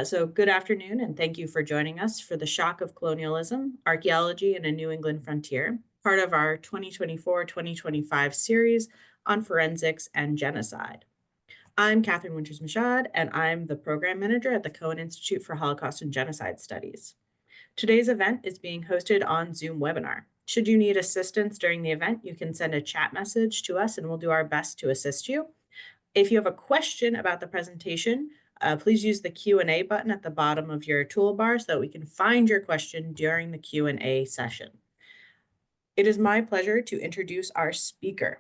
So good afternoon, and thank you for joining us for the Shock of Colonialism, Archaeology in a New England Frontier, part of our 2024-2025 series on forensics and genocide. I'm Catherine Winters-Mashad, and I'm the Program Manager at the Cohen Institute for Holocaust and Genocide Studies. Today's event is being hosted on Zoom webinar. Should you need assistance during the event, you can send a chat message to us and we'll do our best to assist you. If you have a question about the presentation, please use the Q&A button at the bottom of your toolbar so that we can find your question during the Q&A session. It is my pleasure to introduce our speaker,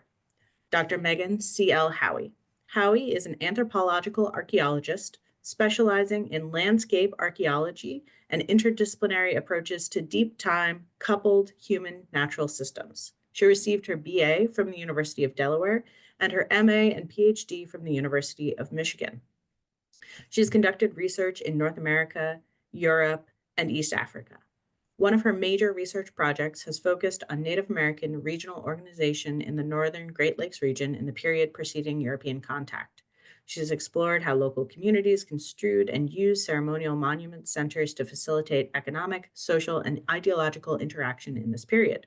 Dr. Meghan C. Howey. Howey is an anthropological archaeologist specializing in landscape archaeology and interdisciplinary approaches to deep time coupled human natural systems. She received her BA from the University of Delaware and her MA and PhD from the University of Michigan. She has conducted research in North America, Europe, and East Africa. One of her major research projects has focused on Native American regional organization in the northern Great Lakes region in the period preceding European contact. She has explored how local communities construed and used ceremonial monument centers to facilitate economic, social, and ideological interaction in this period.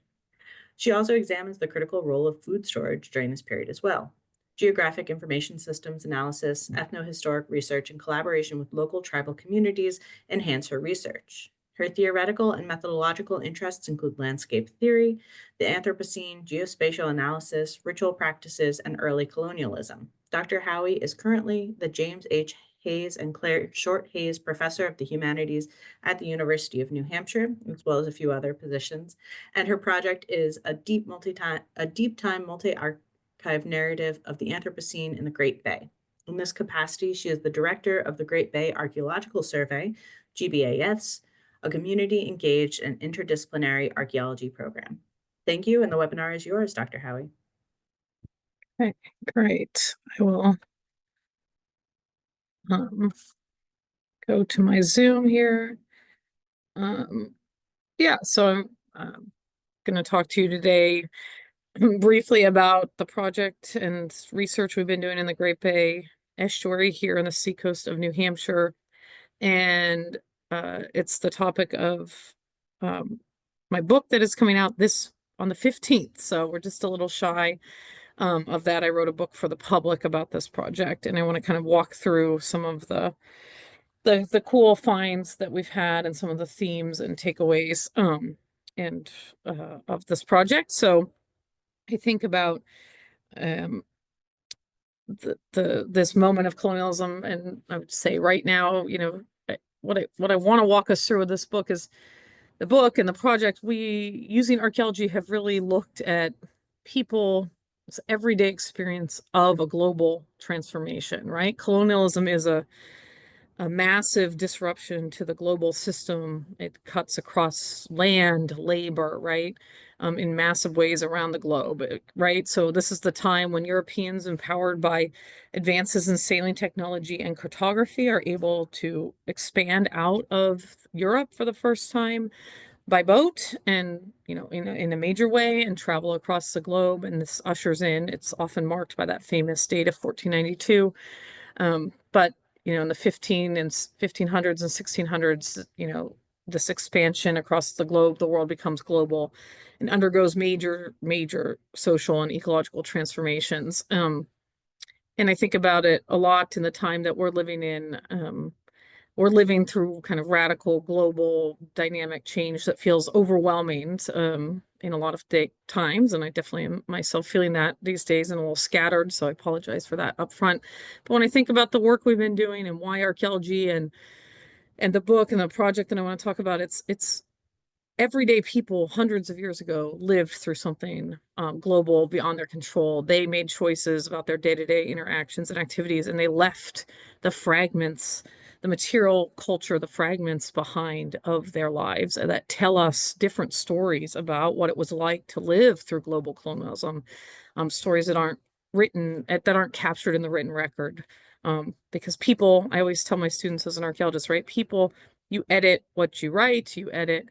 She also examines the critical role of food storage during this period as well. Geographic information systems analysis, ethnohistoric research, and collaboration with local tribal communities enhance her research. Her theoretical and methodological interests include landscape theory, the Anthropocene, geospatial analysis, ritual practices, and early colonialism. Dr. Howey is currently the James H. Hayes and Claire Short Hayes Professor of the Humanities at the University of New Hampshire, as well as a few other positions. And her project is a deep time multi-archive narrative of the Anthropocene in the Great Bay. In this capacity, she is the director of the Great Bay Archaeological Survey, GBAS, a community-engaged and interdisciplinary archaeology program. Thank you, and the webinar is yours, Dr. Howey. Okay, great. I will go to my Zoom here. Yeah, so I'm going to talk to you today briefly about the project and research we've been doing in the Great Bay Estuary here on the seacoast of New Hampshire. And it's the topic of my book that is coming out on the 15th. So we're just a little shy of that. I wrote a book for the public about this project, and I want to kind of walk through some of the cool finds that we've had and some of the themes and takeaways of this project. So I think about this moment of colonialism, and I would say right now, you know, what I want to walk us through with this book is the book and the project. We, using archaeology, have really looked at people's everyday experience of a global transformation, right? Colonialism is a massive disruption to the global system. It cuts across land, labor, right? In massive ways around the globe, right? So this is the time when Europeans, empowered by advances in sailing technology and cartography, are able to expand out of Europe for the first time by boat and, you know, in a major way, and travel across the globe. And this ushers in, it's often marked by that famous date of 1492. But you know, in the 1500s and 1600s, you know, this expansion across the globe, the world becomes global and undergoes major social and ecological transformations. And I think about it a lot in the time that we're living in. We're living through kind of radical global dynamic change that feels overwhelming in a lot of times. And I definitely am myself feeling that these days and a little scattered. So I apologize for that up front. But when I think about the work we've been doing and why archaeology and the book and the project that I want to talk about, it's everyday people hundreds of years ago lived through something global beyond their control. They made choices about their day-to-day interactions and activities, and they left the fragments, the material culture, the fragments behind of their lives that tell us different stories about what it was like to live through global colonialism, stories that aren't written, that aren't captured in the written record. Because people, I always tell my students as an archaeologist, right? People, you edit what you write, you edit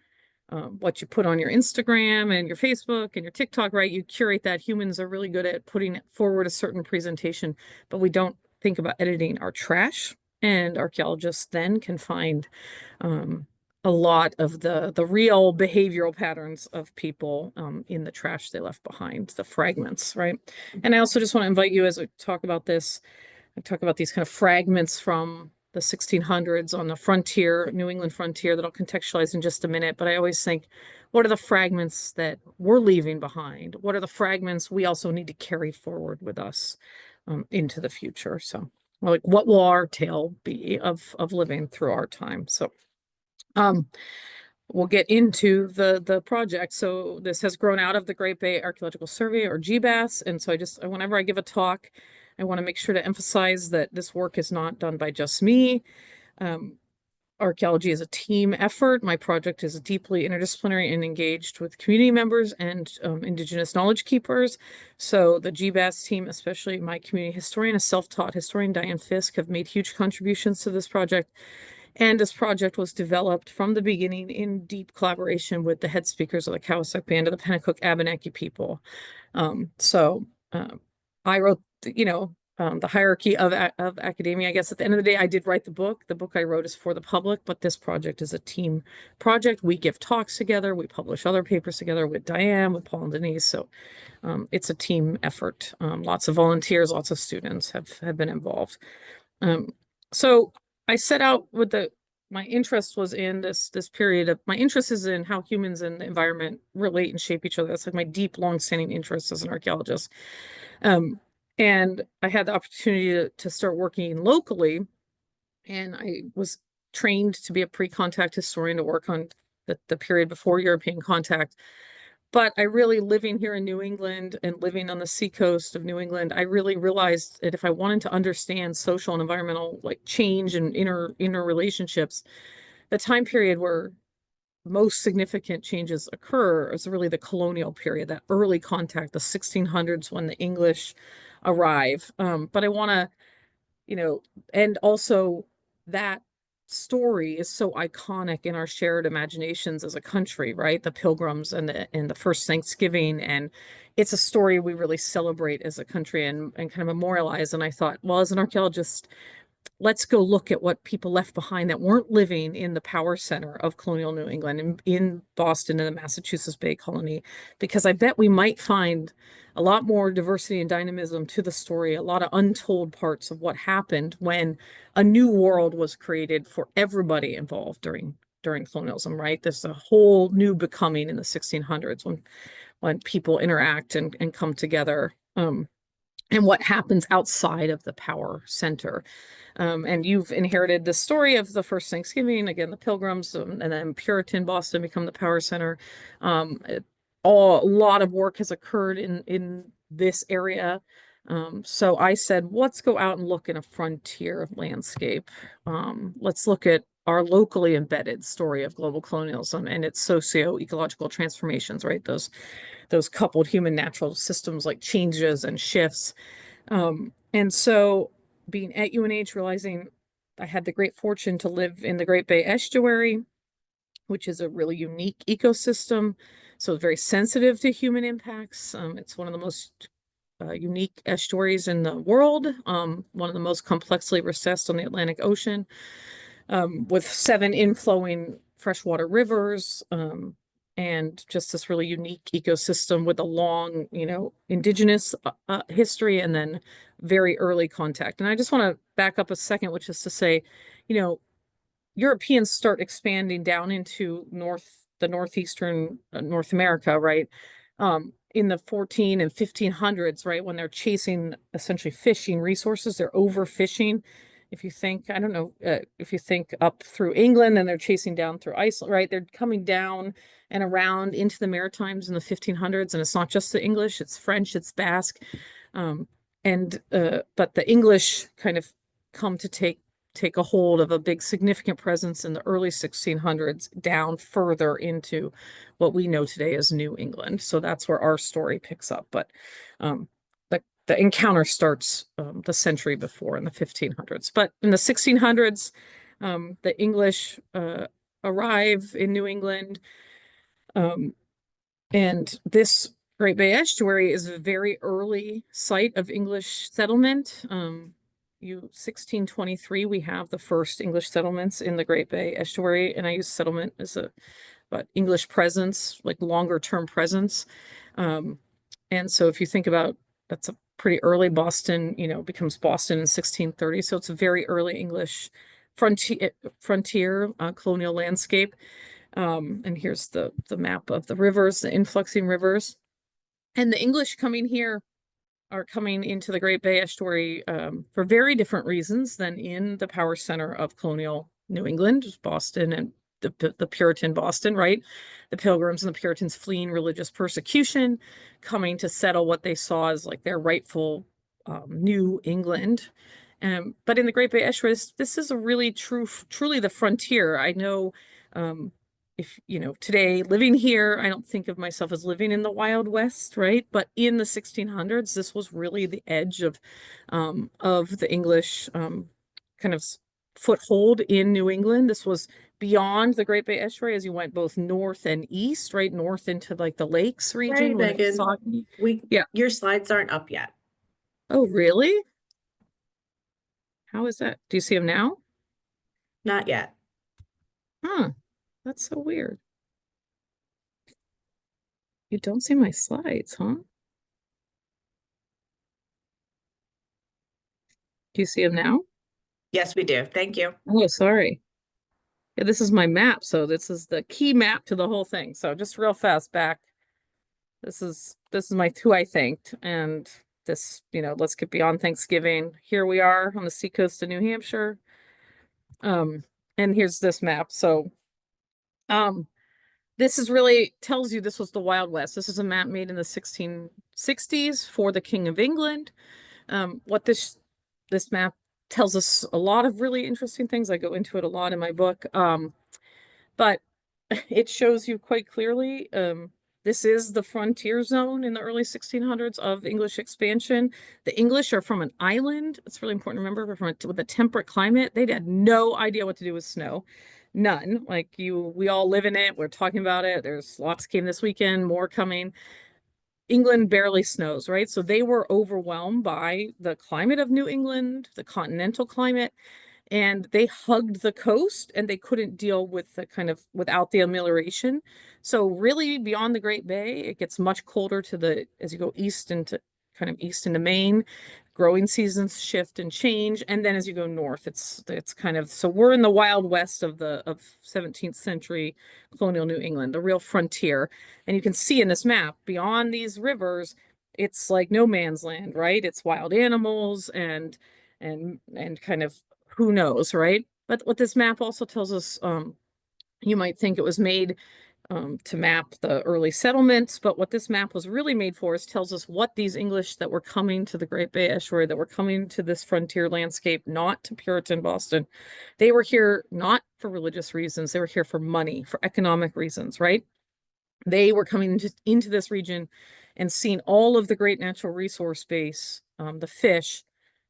what you put on your Instagram and your Facebook and your TikTok, right? You curate that. Humans are really good at putting forward a certain presentation, but we don't think about editing our trash. And archaeologists then can find a lot of the real behavioral patterns of people in the trash they left behind, the fragments, right? And I also just want to invite you, as I talk about this, I talk about these kind of fragments from the 1600s on the frontier, New England frontier, that I'll contextualize in just a minute. But I always think, what are the fragments that we're leaving behind? What are the fragments we also need to carry forward with us into the future? So, like, what will our tale be of living through our time? So, we'll get into the project. So this has grown out of the Great Bay Archaeological Survey, or GBAS. And so whenever I give a talk, I want to make sure to emphasize that this work is not done by just me. Archaeology is a team effort. My project is deeply interdisciplinary and engaged with community members and Indigenous knowledge keepers. So the GBAS team, especially my community historian, a self-taught historian, Diane Fisk, have made huge contributions to this project. And this project was developed from the beginning in deep collaboration with the head speakers of the Cowassuck Band of the Pennacook Abenaki people. I wrote, the hierarchy of academia. I guess at the end of the day, I did write the book. The book I wrote is for the public, but this project is a team project. We give talks together. We publish other papers together with Diane, with Paul and Denise. So it's a team effort. Lots of volunteers, lots of students have been involved. So I set out with my interest was in this period of, my interest is in how humans and the environment relate and shape each other. That's like my deep, long-standing interest as an archaeologist. And I had the opportunity to start working locally, and I was trained to be a pre-contact historian to work on the period before European contact. But I really, living here in New England and living on the seacoast of New England, I really realized that if I wanted to understand social and environmental change and inner relationships, the time period where most significant changes occur is really the colonial period, that early contact, the 1600s, when the English arrive. But I want to, and also that story is so iconic in our shared imaginations as a country, right? The Pilgrims and the first Thanksgiving, and it's a story we really celebrate as a country and kind of memorialize. And I thought, well, as an archaeologist, let's go look at what people left behind that weren't living in the power center of colonial New England, in Boston and the Massachusetts Bay Colony, because I bet we might find a lot more diversity and dynamism to the story, a lot of untold parts of what happened when a new world was created for everybody involved during colonialism, right? There's a whole new becoming in the 1600s when people interact and come together, and what happens outside of the power center. And you've inherited the story of the first Thanksgiving, again, the Pilgrims, and then Puritan Boston become the power center. A lot of work has occurred in this area. So I said, let's go out and look in a frontier landscape. Let's look at our locally embedded story of global colonialism and its socio-ecological transformations, right? Those coupled human natural systems like changes and shifts. And so being at UNH, realizing I had the great fortune to live in the Great Bay Estuary, which is a really unique ecosystem. So very sensitive to human impacts. It's one of the most unique estuaries in the world, one of the most complexly recessed on the Atlantic Ocean, with 7 inflowing freshwater rivers, and just this really unique ecosystem with a long, indigenous history and then very early contact. And I just want to back up a second, which is to say, Europeans start expanding down into the northeastern North America, right? In the 14 and 1500s, right? When they're chasing essentially fishing resources, they're overfishing. If you think, I don't know, if you think up through England and they're chasing down through Iceland, right? They're coming down and around into the Maritimes in the 1500s. And it's not just the English, it's French, it's Basque. But the English kind of come to take a hold of a big significant presence in the early 1600s down further into what we know today as New England. So that's where our story picks up. But the encounter starts the century before in the 1500s. But in the 1600s, the English arrive in New England. And this Great Bay Estuary is a very early site of English settlement. 1623, we have the first English settlements in the Great Bay Estuary, and I use settlement as a but English presence, like longer term presence. And so if you think about, that's a pretty early Boston, becomes Boston in 1630. So it's a very early English frontier colonial landscape. And here's the map of the rivers, the influxing rivers. And the English coming here are coming into the Great Bay Estuary for very different reasons than in the power center of colonial New England, Boston, and the Puritan Boston, right? The Pilgrims and the Puritans fleeing religious persecution, coming to settle what they saw as like their rightful New England. But in the Great Bay Estuary, this is a really truly the frontier. I know if, today living here, I don't think of myself as living in the Wild West, right? But in the 1600s, this was really the edge of the English kind of foothold in New England. This was beyond the Great Bay Estuary as you went both north and east, right? North into like the lakes region. Right, Megan. Your slides aren't up yet. Oh, really? How is that? Do you see them now? Not yet. Huh. That's so weird. You don't see my slides, huh? Do you see them now? Yes, we do. Thank you. Oh, sorry. Yeah, this is my map. So this is the key map to the whole thing. So just real fast back. This is my who I thanked. And this, let's get beyond Thanksgiving. Here we are on the seacoast of New Hampshire. And here's this map. So this is really tells you this was the Wild West. This is a map made in the 1660s for the King of England. What this map tells us a lot of really interesting things. I go into it a lot in my book. But it shows you quite clearly, this is the frontier zone in the early 1600s of English expansion. The English are from an island. It's really important to remember, with a temperate climate. They had no idea what to do with snow. None. Like we all live in it. We're talking about it. There's lots came this weekend, more coming. England barely snows, right? So they were overwhelmed by the climate of New England, the continental climate, and they hugged the coast and they couldn't deal with the without the amelioration. So really beyond the Great Bay, it gets much colder as you go east into Maine, growing seasons shift and change. And then as you go north, it's so we're in the Wild West of 17th century colonial New England, the real frontier. And you can see in this map, beyond these rivers, it's like no man's land, right? It's wild animals and kind of who knows, right? But what this map also tells us, you might think it was made to map the early settlements, but what this map was really made for is tells us what these English that were coming to the Great Bay Estuary, that were coming to this frontier landscape, not to Puritan Boston. They were here not for religious reasons, they were here for money, for economic reasons, right? They were coming into this region and seeing all of the great natural resource base, the fish,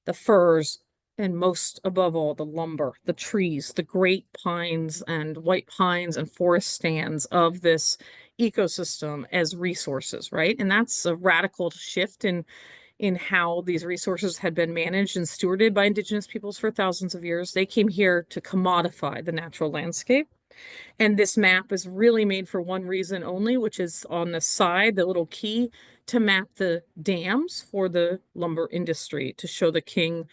the furs, and most above all, the lumber, the trees, the great pines and white pines and forest stands of this ecosystem as resources, right? And that's a radical shift in how these resources had been managed and stewarded by Indigenous peoples for thousands of years. They came here to commodify the natural landscape. And this map is really made for one reason only, which is on the side, the little key, to map the dams for the lumber industry, to show the king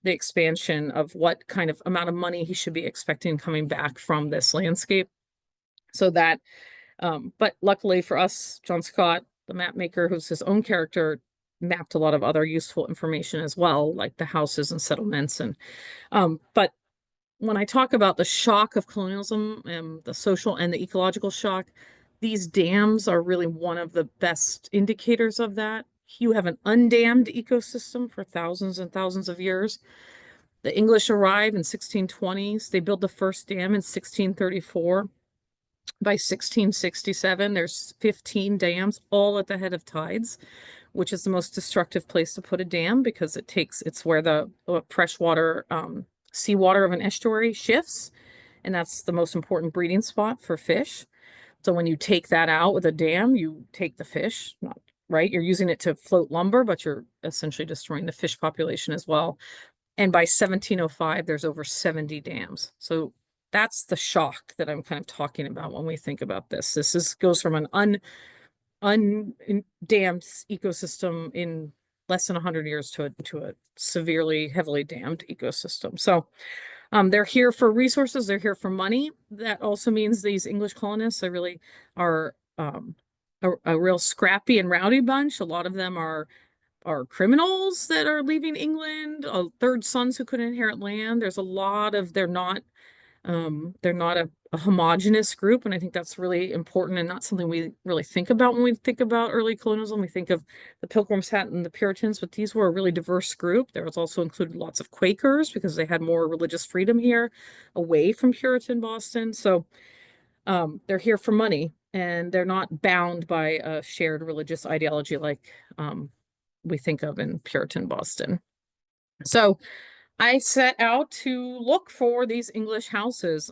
the expansion of what kind of amount of money he should be expecting coming back from this landscape. So that, but luckily for us, John Scott, the map maker, who's his own character, mapped a lot of other useful information as well, like the houses and settlements. And but when I talk about the shock of colonialism and the social and the ecological shock, these dams are really one of the best indicators of that. You have an undammed ecosystem for thousands and thousands of years. The English arrive in 1620s. They build the first dam in 1634. By 1667, there's 15 dams, all at the head of tides, which is the most destructive place to put a dam because it's where the freshwater, seawater of an estuary shifts. And that's the most important breeding spot for fish. So when you take that out with a dam, you take the fish, right? You're using it to float lumber, but you're essentially destroying the fish population as well. And by 1705, there's over 70 dams. So that's the shock that I'm kind of talking about when we think about this. Goes from an undammed ecosystem in less than 100 years to a severely, heavily dammed ecosystem. So they're here for resources. They're here for money. That also means these English colonists are a real scrappy and rowdy bunch. A lot of them are criminals that are leaving England, third sons who couldn't inherit land. There's a lot of, they're not a homogenous group. And I think that's really important and not something we really think about when we think about early colonialism. We think of the Pilgrims hat and the Puritans, but these were a really diverse group. There was also included lots of Quakers because they had more religious freedom here away from Puritan Boston. So they're here for money and they're not bound by a shared religious ideology like we think of in Puritan Boston. So I set out to look for these English houses.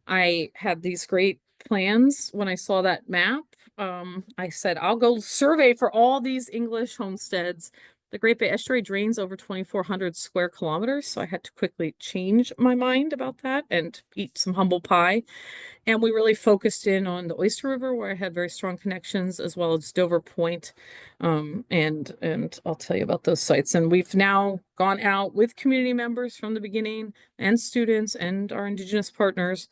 I had these great plans when I saw that map. I said, I'll go survey for all these English homesteads. The Great Bay Estuary drains over 2,400 square kilometers, so I had to quickly change my mind about that and eat some humble pie. And we really focused in on the Oyster River, where I had very strong connections, as well as Dover Point. And I'll tell you about those sites. And we've now gone out with community members from the beginning and students and our Indigenous partners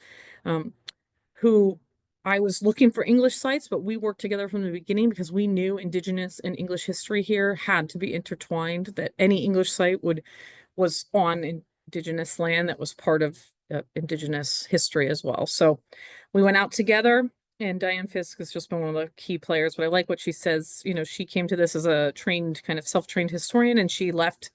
who I was looking for English sites, but we worked together from the beginning because we knew Indigenous and English history here had to be intertwined, that any English site was on Indigenous land that was part of Indigenous history as well. So we went out together, and Diane Fisk has just been one of the key players, but I like what she says. You know, she came to this as a trained, kind of self-trained historian, and she left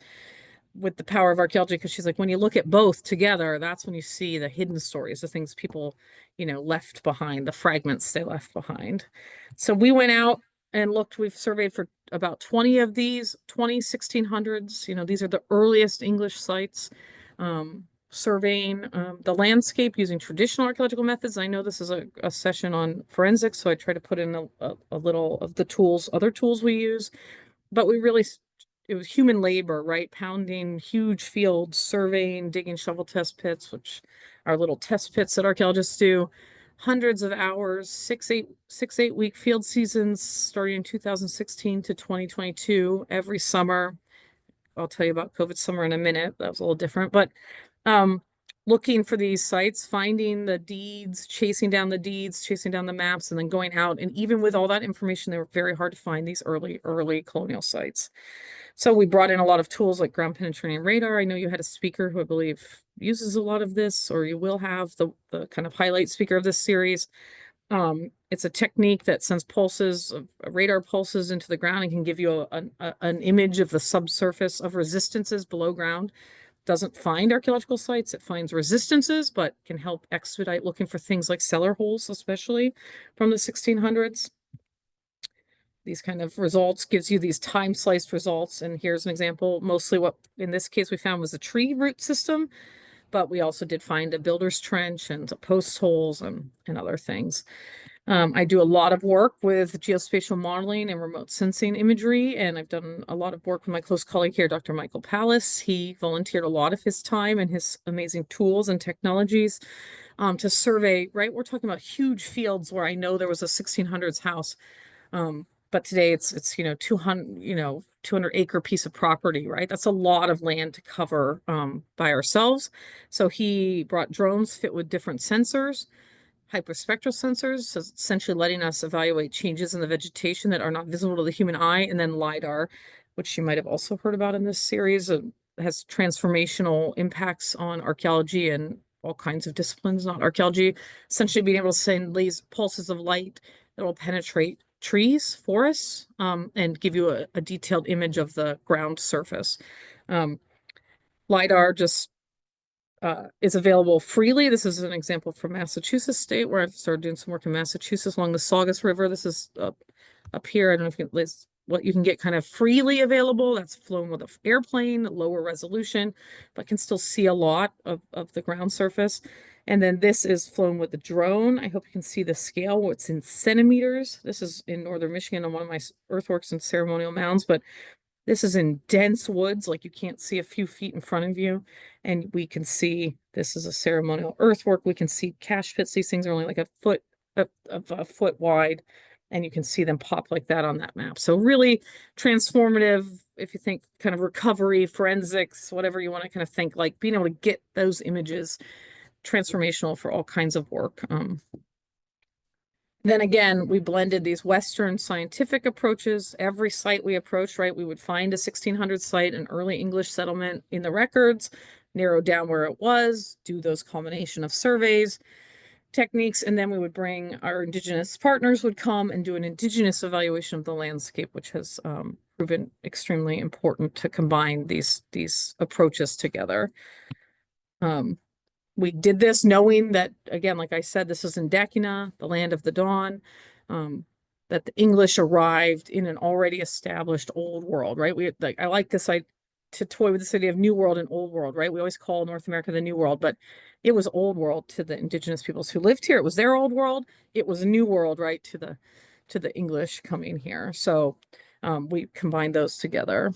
with the power of archaeology because she's like, when you look at both together, that's when you see the hidden stories, the things people, left behind, the fragments they left behind. So we went out and looked. We've surveyed for about 20 of these, 1600s. These are the earliest English sites. Surveying the landscape using traditional archaeological methods. I know this is a session on forensics, so I try to put in a little of the other tools we use, but it was human labor, right? Pounding huge fields, surveying, digging shovel test pits, which are little test pits that archaeologists do. Hundreds of hours, 6-8 week field seasons starting in 2016 to 2022 every summer. I'll tell you about COVID summer in a minute. That was a little different, but looking for these sites, finding the deeds, chasing down the maps, and then going out. And even with all that information, they were very hard to find these early colonial sites. So we brought in a lot of tools like ground penetrating radar. I know you had a speaker who I believe uses a lot of this, or you will have the kind of highlight speaker of this series. It's a technique that sends radar pulses into the ground and can give you an image of the subsurface of resistances below ground. Doesn't find archaeological sites, it finds resistances, but can help expedite looking for things like cellar holes, especially from the 1600s. These kind of results gives you these time sliced results. And here's an example. Mostly what in this case we found was a tree root system, but we also did find a builder's trench and post holes and other things. I do a lot of work with geospatial modeling and remote sensing imagery, and I've done a lot of work with my close colleague here, Dr. Michael Pallas. He volunteered a lot of his time and his amazing tools and technologies to survey, right? We're talking about huge fields where I know there was a 1600s house. But today it's 200-acre piece of property, right? That's a lot of land to cover by ourselves. So he brought drones fit with different sensors, hyperspectral sensors, so essentially letting us evaluate changes in the vegetation that are not visible to the human eye, and then LiDAR, which you might have also heard about in this series, has transformational impacts on archaeology and all kinds of disciplines, not archaeology, essentially being able to send these pulses of light that will penetrate trees, forests, and give you a detailed image of the ground surface. LiDAR just is available freely. This is an example from Massachusetts State, where I've started doing some work in Massachusetts along the Saugus River. This is up here. I don't know if what you can get kind of freely available. That's flown with an airplane, lower resolution, but can still see a lot of the ground surface. And then this is flown with the drone. I hope you can see the scale. It's in centimeters. This is in northern Michigan on one of my earthworks and ceremonial mounds, but This is in dense woods, like you can't see a few feet in front of you. And we can see this is a ceremonial earthwork. We can see cache pits. These things are only like a foot wide, and you can see them pop like that on that map. So really transformative, if you think kind of recovery, forensics, whatever you want to kind of think, like being able to get those images, transformational for all kinds of work. Then again, we blended these Western scientific approaches. Every site we approached, right, we would find a 1600 site, an early English settlement in the records, narrow down where it was, do those combination of surveys, techniques, and then we would bring our Indigenous partners would come and do an Indigenous evaluation of the landscape, which has proven extremely important to combine these approaches together. We did this knowing that, again, like I said, this is in Decina, the land of the dawn, that the English arrived in an already established old world, right? I like this, to toy with this idea of new world and old world, right? We always call North America the new world, but it was old world to the Indigenous peoples who lived here. It was their old world. It was a new world, right, to the English coming here. So we combined those together.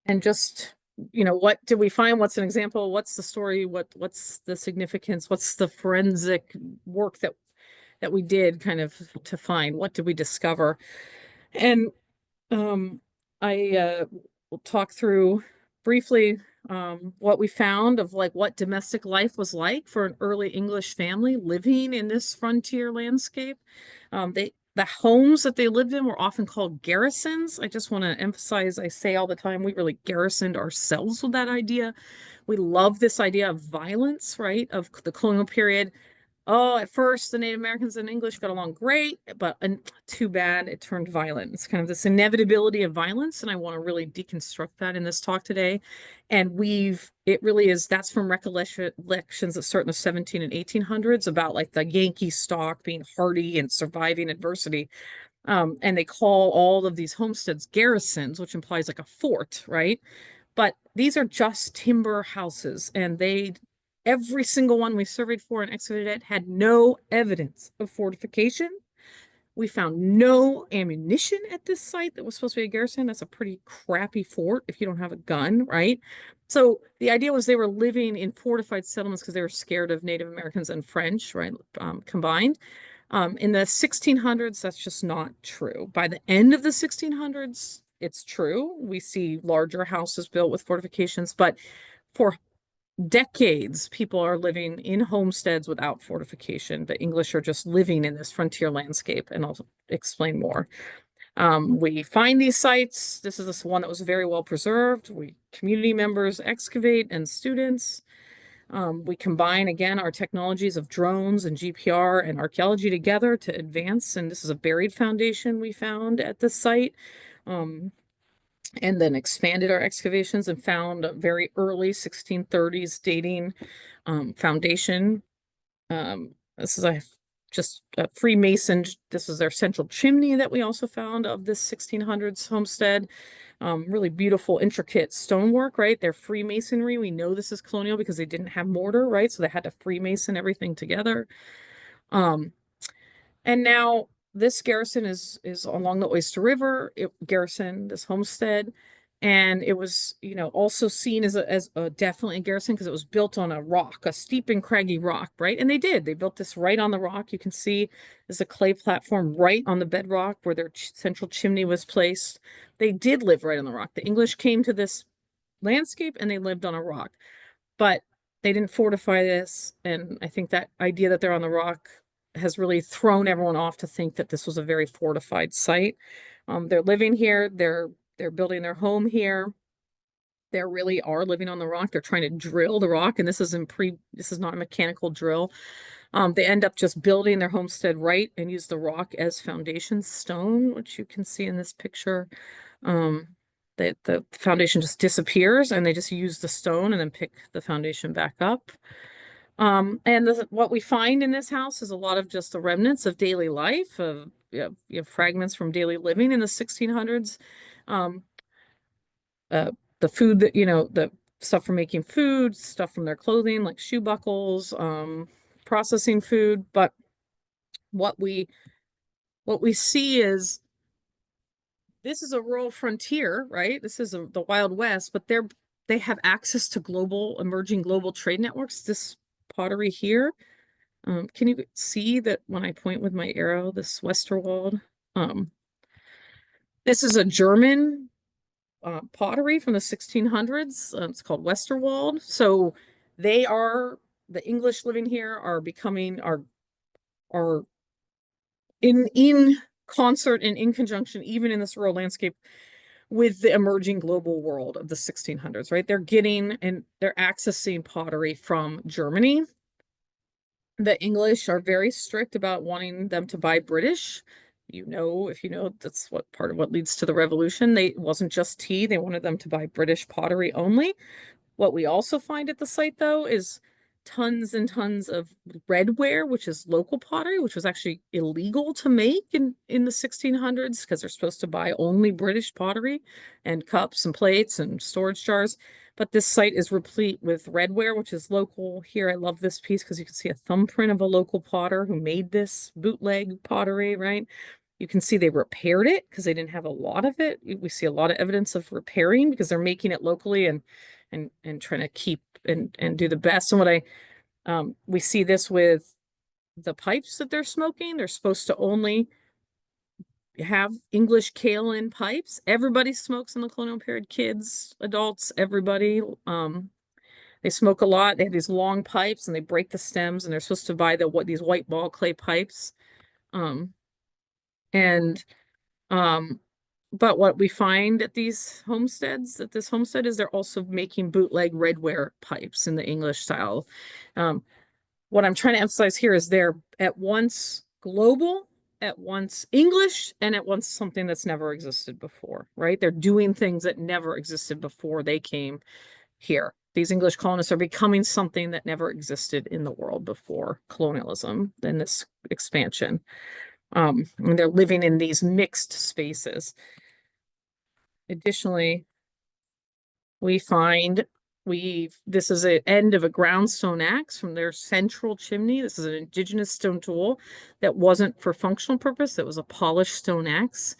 And just, what did we find? What's an example? What's the story? What's the significance? What's the forensic work that we did kind of to find? What did we discover? And I will talk through briefly what we found of like what domestic life was like for an early English family living in this frontier landscape. The homes that they lived in were often called garrisons. I just want to emphasize, I say all the time, we really garrisoned ourselves with that idea. We love this idea of violence, right, of the colonial period. Oh, at first the Native Americans and English got along great, but too bad it turned violent. It's kind of this inevitability of violence, and I want to really deconstruct that in this talk today. And it really is, that's from recollections that start in the 17 and 1800s about like the Yankee stock being hardy and surviving adversity. And they call all of these homesteads garrisons, which implies like a fort, right? But these are just timber houses, and every single one we surveyed for and excavated had no evidence of fortification. We found no ammunition at this site that was supposed to be a garrison. That's a pretty crappy fort if you don't have a gun, right? So the idea was they were living in fortified settlements because they were scared of Native Americans and French, right, combined. In the 1600s, that's just not true. By the end of the 1600s, it's true. We see larger houses built with fortifications, but for decades, people are living in homesteads without fortification. The English are just living in this frontier landscape, and I'll explain more. We find these sites. This is this one that was very well preserved. Community members excavate and students. We combine, again, our technologies of drones and GPR and archaeology together to advance. And this is a buried foundation we found at the site. And then expanded our excavations and found a very early 1630s dating foundation. This is just a Freemason. This is their central chimney that we also found of this 1600s homestead. Really beautiful, intricate stonework, right? They're Freemasonry. We know this is colonial because they didn't have mortar, right? So they had to Freemason everything together. And now this garrison is along the Oyster River. Garrison, this homestead, and it was, also seen as a definitely a garrison because it was built on a rock, a steep and craggy rock, right? And they built this right on the rock. You can see there's a clay platform right on the bedrock where their central chimney was placed. They did live right on the rock. The English came to this landscape and they lived on a rock, but they didn't fortify this. And I think that idea that they're on the rock has really thrown everyone off to think that this was a very fortified site. They're living here. They're building their home here. They really are living on the rock. They're trying to drill the rock, and this is not a mechanical drill. They end up just building their homestead right and use the rock as foundation stone, which you can see in this picture. The foundation just disappears, and they just use the stone and then pick the foundation back up. And what we find in this house is a lot of just the remnants of daily life, of you have fragments from daily living in the 1600s. The food that, the stuff for making food, stuff from their clothing, like shoe buckles, processing food. But what we see is this is a rural frontier, right? This is the Wild West, but they have access to emerging global trade networks. This pottery here, can you see that when I point with my arrow, this Westerwald? This is a German pottery from the 1600s. It's called Westerwald. So the English living here are becoming are in concert and in conjunction, even in this rural landscape, with the emerging global world of the 1600s, right? They're accessing pottery from Germany. The English are very strict about wanting them to buy British. If you know, that's what part of what leads to the revolution. It wasn't just tea. They wanted them to buy British pottery only. What we also find at the site, though, is tons and tons of redware, which is local pottery, which was actually illegal to make in the 1600s because they're supposed to buy only British pottery and cups and plates and storage jars. But this site is replete with redware, which is local. Here, I love this piece because you can see a thumbprint of a local potter who made this bootleg pottery, right? You can see they repaired it because they didn't have a lot of it. We see a lot of evidence of repairing because they're making it locally and trying to keep and do the best. And we see this with the pipes that they're smoking. They're supposed to only have English kaolin pipes. Everybody smokes in the colonial period, kids, adults, everybody. They smoke a lot. They have these long pipes and they break the stems, and they're supposed to buy these white ball clay pipes. But what we find at this homestead is they're also making bootleg redware pipes in the English style. What I'm trying to emphasize here is they're at once global, at once English, and at once something that's never existed before, right? They're doing things that never existed before they came here. These English colonists are becoming something that never existed in the world before colonialism and this expansion. And they're living in these mixed spaces. Additionally, we find this is an end of a groundstone axe from their central chimney. This is an indigenous stone tool that wasn't for functional purpose. It was a polished stone axe.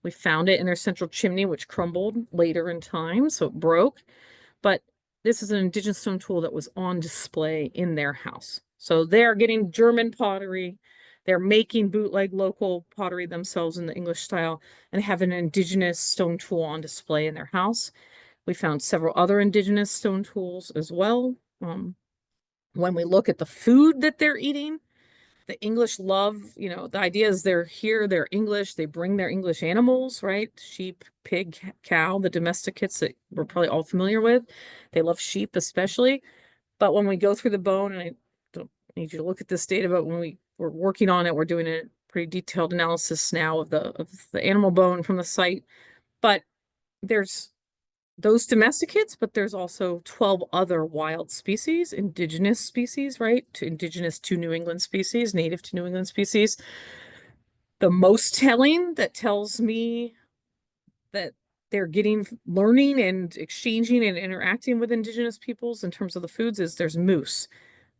We found it in their central chimney, which crumbled later in time, so it broke. But this is an indigenous stone tool that was on display in their house. So they're getting German pottery. They're making bootleg local pottery themselves in the English style and have an indigenous stone tool on display in their house. We found several other indigenous stone tools as well. When we look at the food that they're eating, the English love, the idea is they're here, they're English, they bring their English animals, right? Sheep, pig, cow, the domesticates that we're probably all familiar with. They love sheep especially. But when we go through the bone, and I don't need you to look at this data, but when we're working on it, we're doing a pretty detailed analysis now of the animal bone from the site. But there's those domesticates, but there's also 12 other wild species, indigenous species, right? Indigenous to New England species, native to New England species. The most telling that tells me that they're learning and exchanging and interacting with indigenous peoples in terms of the foods is there's moose.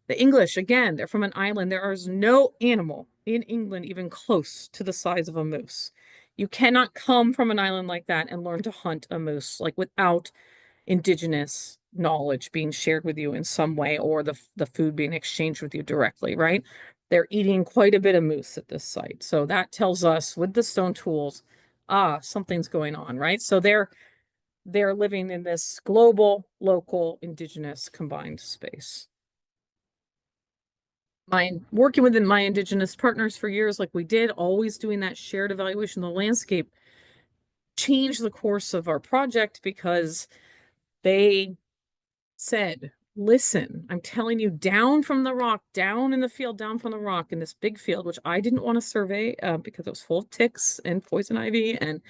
The English, again, they're from an island. There is no animal in England even close to the size of a moose. You cannot come from an island like that and learn to hunt a moose without indigenous knowledge being shared with you in some way or the food being exchanged with you directly, right? They're eating quite a bit of moose at this site. So that tells us with the stone tools, something's going on, right? So they're living in this global, local, indigenous combined space. Working with my indigenous partners for years, like we did, always doing that shared evaluation of the landscape, changed the course of our project because they said, listen, I'm telling you, down from the rock, down in the field, down from the rock in this big field, which I didn't want to survey because it was full of ticks and poison ivy and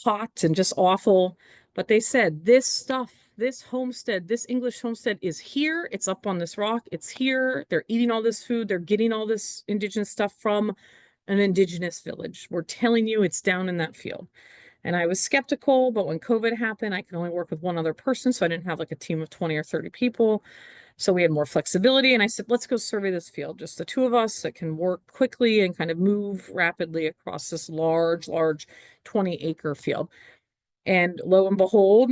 hot and just awful. But they said, this stuff, this homestead, this English homestead is here. It's up on this rock. It's here. They're eating all this food. They're getting all this indigenous stuff from an indigenous village. We're telling you it's down in that field. And I was skeptical, but when COVID happened, I could only work with one other person. So I didn't have a team of 20 or 30 people. So we had more flexibility, and I said, let's go survey this field, just the two of us that can work quickly and kind of move rapidly across this large 20-acre field. And lo and behold,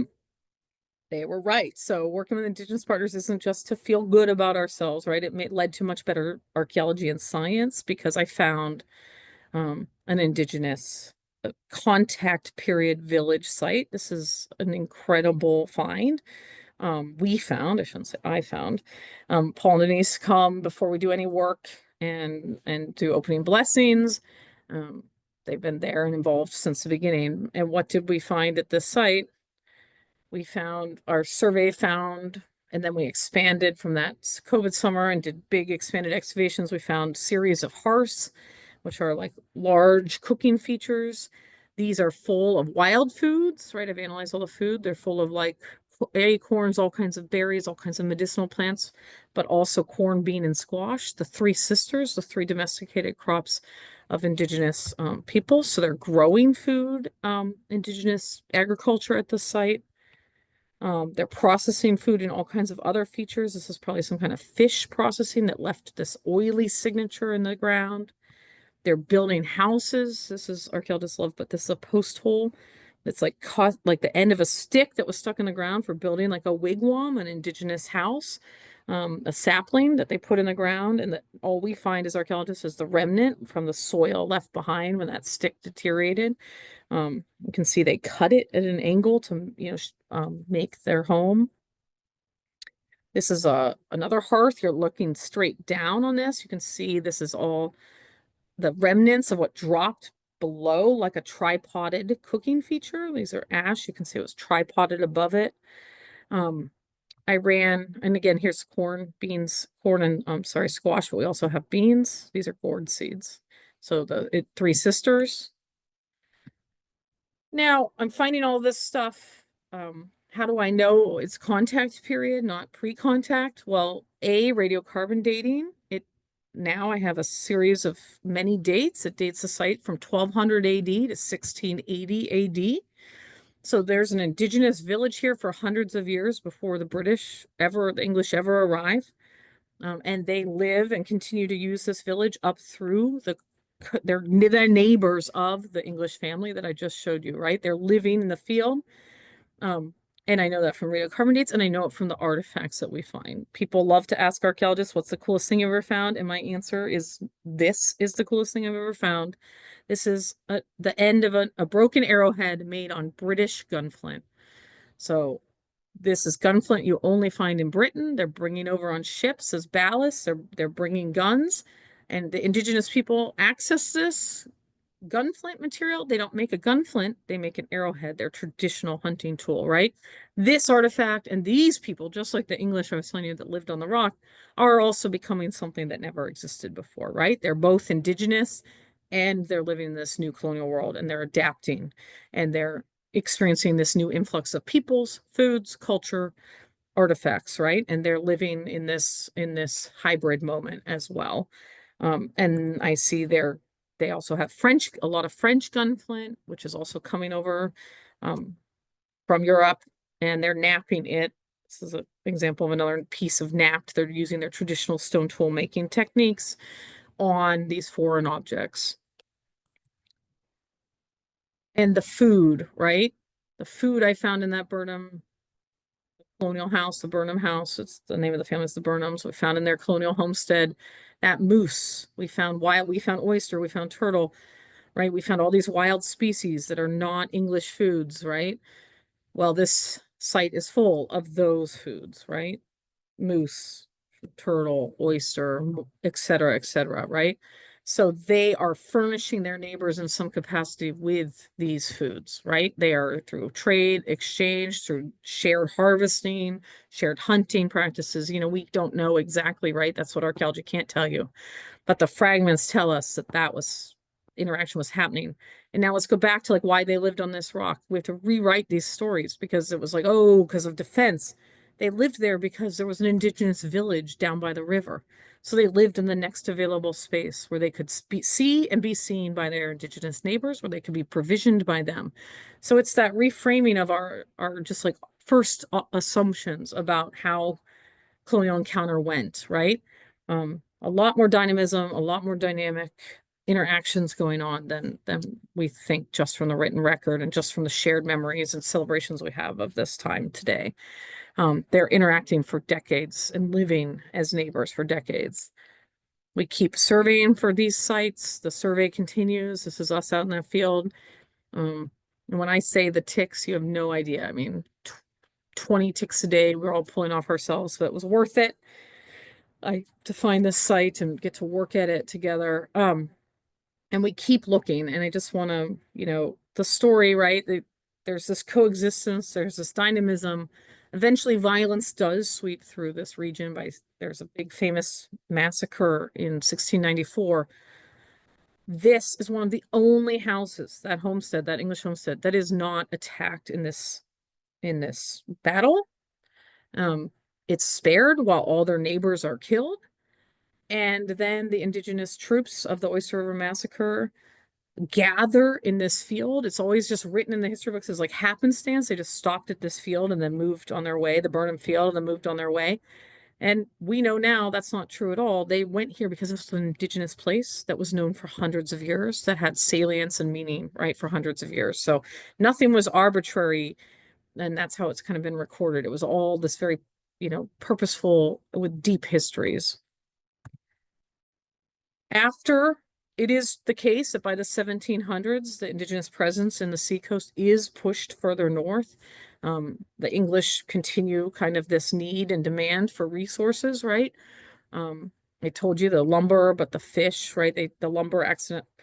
they were right. So working with Indigenous partners isn't just to feel good about ourselves, right? It led to much better archaeology and science, because I found an Indigenous contact period village site. This is an incredible find. We found, I shouldn't say I found, Paul and Denise come before we do any work and do opening blessings. They've been there and involved since the beginning. And what did we find at this site? We found, our survey found, and then we expanded from that COVID summer and did big expanded excavations. We found series of hearths, which are like large cooking features. These are full of wild foods, right? I've analyzed all the food. They're full of like acorns, all kinds of berries, all kinds of medicinal plants, but also corn, bean, and squash, the three sisters, the three domesticated crops of Indigenous people. So they're growing food, Indigenous agriculture at the site. They're processing food and all kinds of other features. This is probably some kind of fish processing that left this oily signature in the ground. They're building houses. This is, archaeologists love, but this is a post hole that's like the end of a stick that was stuck in the ground for building like a wigwam, an Indigenous house, a sapling that they put in the ground. And that all we find as archaeologists is the remnant from the soil left behind when that stick deteriorated. You can see they cut it at an angle to, make their home. This is another hearth. You're looking straight down on this. You can see this is all the remnants of what dropped below, like a tripoded cooking feature. These are ash. You can see it was tripoded above it. I ran, and again, here's corn, beans, corn, and squash, but we also have beans. These are gourd seeds. So the three sisters. Now I'm finding all this stuff. How do I know it's contact period, not pre-contact? Well, radiocarbon dating. Now I have a series of many dates. It dates the site from 1200 AD to 1680 AD. So there's an Indigenous village here for hundreds of years before the English ever arrive. And they live and continue to use this village up through they're neighbors of the English family that I just showed you, right? They're living in the field. And I know that from radiocarbon dates, and I know it from the artifacts that we find. People love to ask archaeologists, what's the coolest thing you've ever found? And my answer is, this is the coolest thing I've ever found. This is the end of a broken arrowhead made on British gunflint. So this is gunflint you only find in Britain. They're bringing over on ships as ballast. They're bringing guns, and the Indigenous people access this gunflint material. They don't make a gunflint, they make an arrowhead, their traditional hunting tool, right? This artifact and these people, just like the English I was telling you that lived on the rock, are also becoming something that never existed before, right? They're both Indigenous and they're living in this new colonial world, and they're adapting, and they're experiencing this new influx of peoples, foods, culture, artifacts, right? And they're living in this hybrid moment as well. And I see they also have a lot of French gunflint, which is also coming over from Europe, and they're knapping it. This is an example of another piece of napped. They're using their traditional stone tool making techniques on these foreign objects. And the food, right? The food I found in that Burnham colonial house, the Burnham house, it's the name of the family is the Burnhams. We found in their colonial homestead that moose. We found oyster, we found turtle, right? We found all these wild species that are not English foods, right? Well, this site is full of those foods, right? Moose, turtle, oyster, et cetera, right? So they are furnishing their neighbors in some capacity with these foods, right? They are through trade, exchange, through shared harvesting, shared hunting practices. We don't know exactly, right? That's what archaeology can't tell you. But the fragments tell us that interaction was happening. And now let's go back to like why they lived on this rock. We have to rewrite these stories, because it was like, oh, because of defense. They lived there because there was an Indigenous village down by the river. So they lived in the next available space where they could see and be seen by their Indigenous neighbors, where they could be provisioned by them. So it's that reframing of our just like first assumptions about how colonial encounter went, right? A lot more dynamism, a lot more dynamic interactions going on than we think just from the written record and just from the shared memories and celebrations we have of this time today. They're interacting for decades and living as neighbors for decades. We keep surveying for these sites. The survey continues. This is us out in the field. And when I say the ticks, you have no idea. I mean, 20 ticks a day, we're all pulling off ourselves, but it was worth it. To find this site and get to work at it together. And we keep looking, and I just want to, the story, right? There's this coexistence, there's this dynamism. Eventually, violence does sweep through this region. There's a big famous massacre in 1694. This is one of the only houses, that homestead, that English homestead, that is not attacked in this battle. It's spared while all their neighbors are killed. And then the Indigenous troops of the Oyster River Massacre gather in this field. It's always just written in the history books as like happenstance. They just stopped at this field and then moved on their way, the Burnham Field, and then moved on their way. And we know now that's not true at all. They went here because it's an Indigenous place that was known for hundreds of years, that had salience and meaning, right, for hundreds of years. So nothing was arbitrary, and that's how it's kind of been recorded. It was all this very, purposeful with deep histories. After it is the case that by the 1700s, the Indigenous presence in the seacoast is pushed further north. The English continue kind of this need and demand for resources, I told you the lumber, but the fish, right? The lumber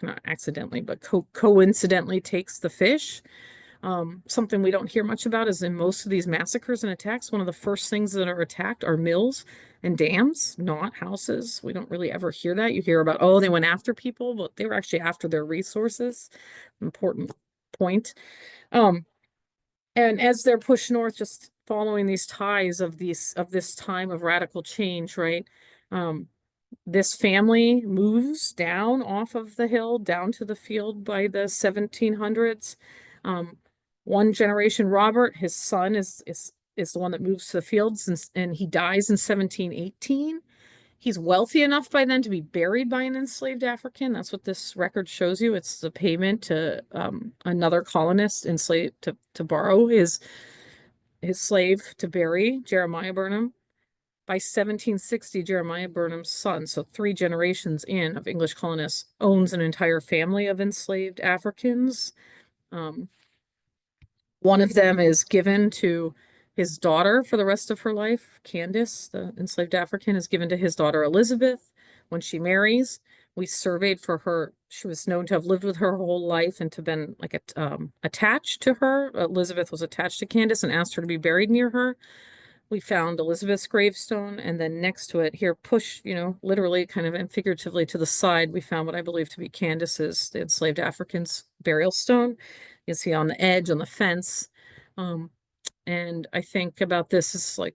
not accidentally, but coincidentally takes the fish. Something we don't hear much about is in most of these massacres and attacks, one of the first things that are attacked are mills and dams, not houses. We don't really ever hear that. You hear about, oh, they went after people, but they were actually after their resources. Important point. And as they're pushed north, just following these ties of this time of radical change, right? This family moves down off of the hill, down to the field by the 1700s. One generation, Robert, his son is the one that moves to the fields, and he dies in 1718. He's wealthy enough by then to be buried by an enslaved African. That's what this record shows you. It's the payment to another colonist enslaved to borrow his slave to bury Jeremiah Burnham. By 1760, Jeremiah Burnham's son, so 3 generations in of English colonists, owns an entire family of enslaved Africans. One of them is given to his daughter for the rest of her life. Candace, the enslaved African, is given to his daughter Elizabeth when she marries. We surveyed for her. She was known to have lived with her whole life and to have been like attached to her. Elizabeth was attached to Candace and asked her to be buried near her. We found Elizabeth's gravestone, and then next to it, here pushed, literally kind of and figuratively to the side, we found what I believe to be Candace's, the enslaved African's burial stone. You see on the edge, on the fence. And I think about this as like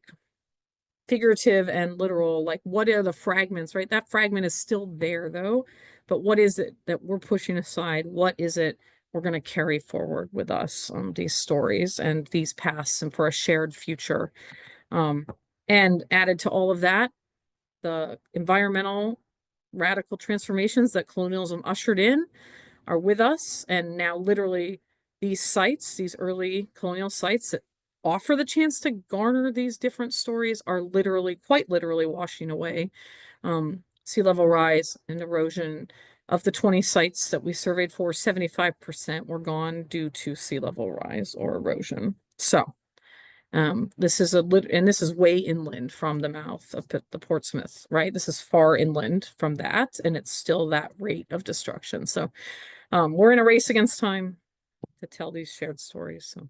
figurative and literal, like what are the fragments, right? That fragment is still there though, but what is it that we're pushing aside? What is it we're going to carry forward with us, these stories and these pasts and for a shared future? And added to all of that, the environmental radical transformations that colonialism ushered in are with us. And now literally these sites, these early colonial sites that offer the chance to garner these different stories are literally, quite literally washing away. Sea level rise and erosion. Of the 20 sites that we surveyed for, 75% were gone due to sea level rise or erosion. So this is and this is way inland from the mouth of the Portsmouth, right? This is far inland from that, and it's still that rate of destruction. So we're in a race against time to tell these shared stories. So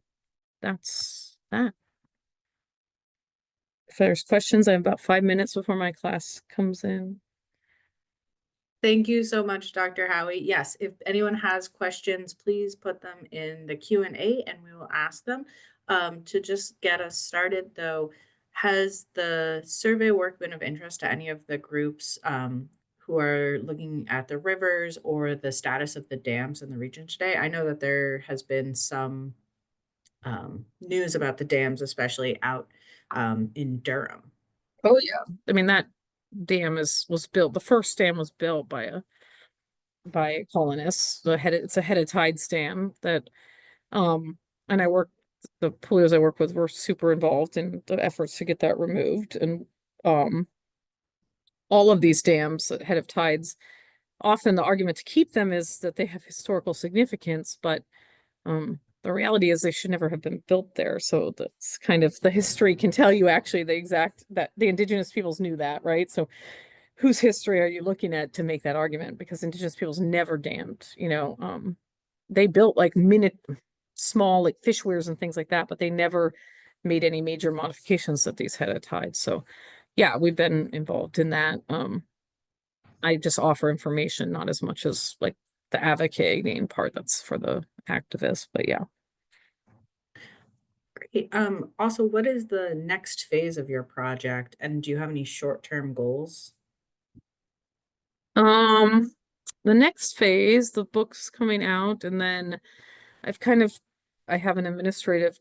that's that. If there's questions, I have about 5 minutes before my class comes in. Thank you so much, Dr. Howey. Yes, if anyone has questions, please put them in the Q&A and we will ask them. To just get us started, though, has the survey work been of interest to any of the groups who are looking at the rivers or the status of the dams in the region today? I know that there has been some news about the dams, especially out in Durham. Oh yeah. I mean, that dam was built, the first dam was built by colonists. It's a headed tides dam that um and the poolers I work with were super involved in the efforts to get that removed. And um all of these dams at head of tides, often the argument to keep them is that they have historical significance, but the reality is they should never have been built there. So that's kind of the history can tell you actually that the indigenous peoples knew that, right? So whose history are you looking at to make that argument? Because indigenous peoples never dammed, they built like small like fish weirs and things like that, but they never made any major modifications at these head of tides. So yeah, we've been involved in that. I just offer information, not as much as like the advocating part that's for the activists, but yeah. Great. Also, what is the next phase of your project, and do you have any short-term goals? Um, the next phase, the book's coming out, and then I've kind of I have an administrative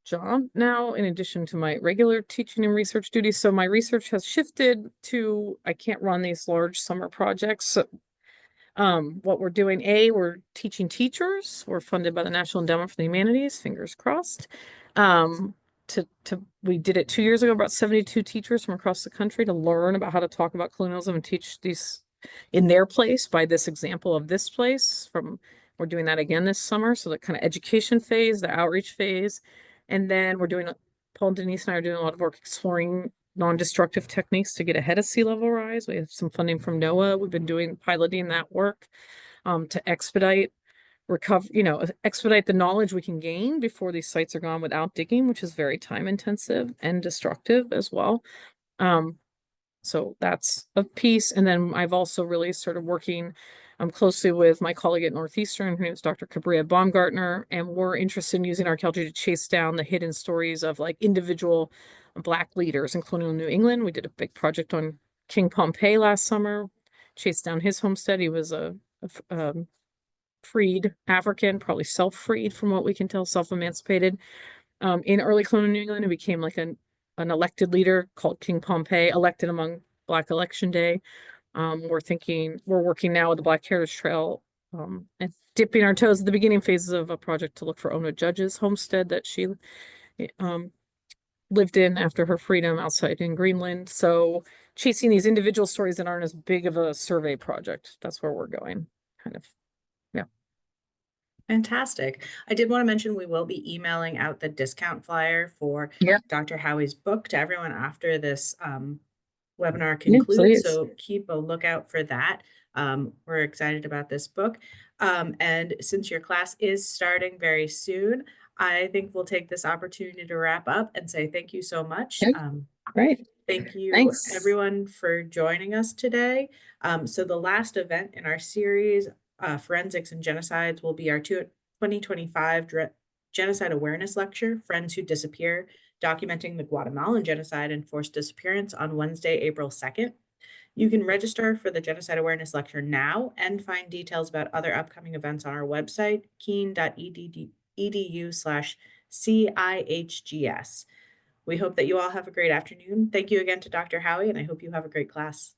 job now in addition to my regular teaching and research duties. So my research has shifted to I can't run these large summer projects. So, what we're doing, we're teaching teachers. We're funded by the National Endowment for the Humanities, fingers crossed. We did it 2 years ago, about 72 teachers from across the country to learn about how to talk about colonialism and teach these in their place by this example of this place. We're doing that again this summer. So the kind of education phase, the outreach phase. And then Paul and Denise and I are doing a lot of work exploring non-destructive techniques to get ahead of sea level rise. We have some funding from NOAA. We've been piloting that work to expedite the knowledge we can gain before these sites are gone without digging, which is very time intensive and destructive as well. So that's a piece. And then I've also really started working closely with my colleague at Northeastern, her name is Dr. Cabria Baumgartner, and we're interested in using archaeology to chase down the hidden stories of like individual Black leaders in colonial New England. We did a big project on King Pompey last summer, chased down his homestead. He was a freed African, probably self-freed from what we can tell, self-emancipated. In early colonial New England, it became like an elected leader called King Pompey, elected among Black Election Day. We're working now with the Black Heritage Trail and dipping our toes at the beginning phases of a project to look for Ona Judge's homestead that she lived in after her freedom outside in Greenland. So chasing these individual stories that aren't as big of a survey project. That's where we're going, kind of. Yeah. Fantastic. I did want to mention we will be emailing out the discount flyer for Yeah. Dr. Howey's book to everyone after this webinar Yeah, concludes. please. So keep a lookout for that. We're excited about this book. And since your class is starting very soon, I think we'll take this opportunity to wrap up and say thank you so much. Okay. Great. Thank you, Thanks. everyone, for joining us today. So the last event in our series, Forensics and Genocides, will be our 2025 Genocide Awareness Lecture, Friends Who Disappear, documenting the Guatemalan genocide and forced disappearance on Wednesday, April 2nd. You can register for the Genocide Awareness Lecture now and find details about other upcoming events on our website, keene.edu/CIHGS. We hope that you all have a great afternoon. Thank you again to Dr. Howey, and I hope you have a great class.